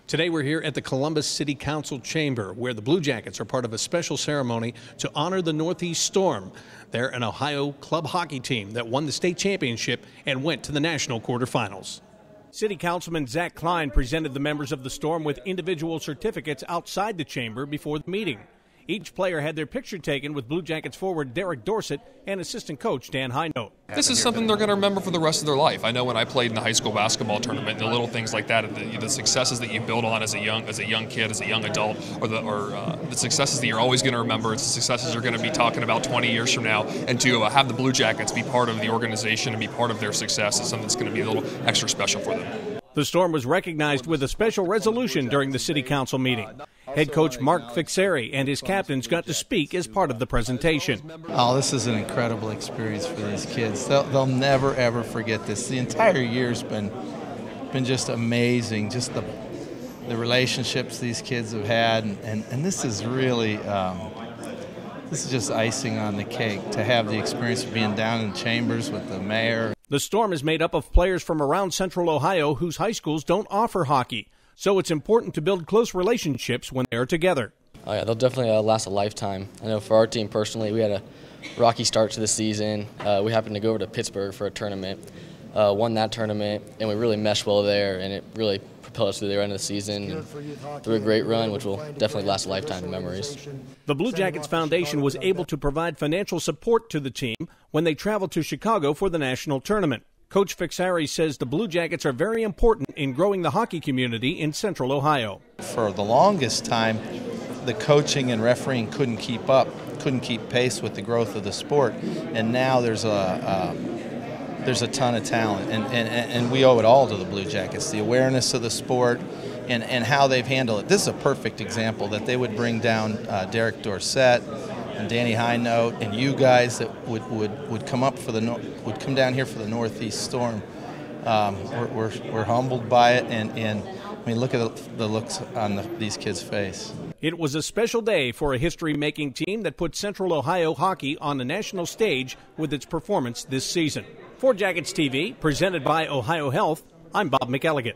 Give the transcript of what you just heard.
Today we're here at the Columbus City Council Chamber, where the Blue Jackets are part of a special ceremony to honor the Northeast Storm. They're an Ohio club hockey team that won the state championship and went to the national quarterfinals. City Councilman Zach Klein presented the members of the Storm with individual certificates outside the chamber before the meeting. Each player had their picture taken with Blue Jackets forward Derek Dorsett and assistant coach Dan Hinote. This is something they're going to remember for the rest of their life. I know when I played in the high school basketball tournament, the little things like that, the successes that you build on as a young kid, as a young adult, or the successes that you're always going to remember. It's the successes you're going to be talking about 20 years from now. And to have the Blue Jackets be part of the organization and be part of their success is something that's going to be a little extra special for them. The Storm was recognized with a special resolution during the City Council meeting. Head coach Mark Fixeri and his captains got to speak as part of the presentation. Oh, this is an incredible experience for these kids. They'll never, ever forget this. The entire year's been just amazing, just the relationships these kids have had. And this is really, this is just icing on the cake to have the experience of being down in chambers with the mayor. The Storm is made up of players from around Central Ohio whose high schools don't offer hockey. So it's important to build close relationships when they're together. Oh yeah, they'll definitely last a lifetime. I know for our team personally, we had a rocky start to the season. We happened to go over to Pittsburgh for a tournament, won that tournament, and we really meshed well there, and it really propelled us through the end of the season and through a great run, which will definitely last a lifetime of memories. The Blue Jackets Foundation was able to provide financial support to the team when they traveled to Chicago for the national tournament. Coach Fixeri says the Blue Jackets are very important in growing the hockey community in Central Ohio. For the longest time, the coaching and refereeing couldn't keep pace with the growth of the sport, and now there's a ton of talent, and we owe it all to the Blue Jackets, the awareness of the sport and how they've handled it. This is a perfect example that they would bring down Derek Dorsett and Danny Hinote and you guys that would come up would come down here for the Northeast Storm. We're humbled by it, and I mean, look at the looks on these kids' face. It was a special day for a history-making team that put Central Ohio hockey on the national stage with its performance this season. For Jackets TV, presented by Ohio Health, I'm Bob McElligott.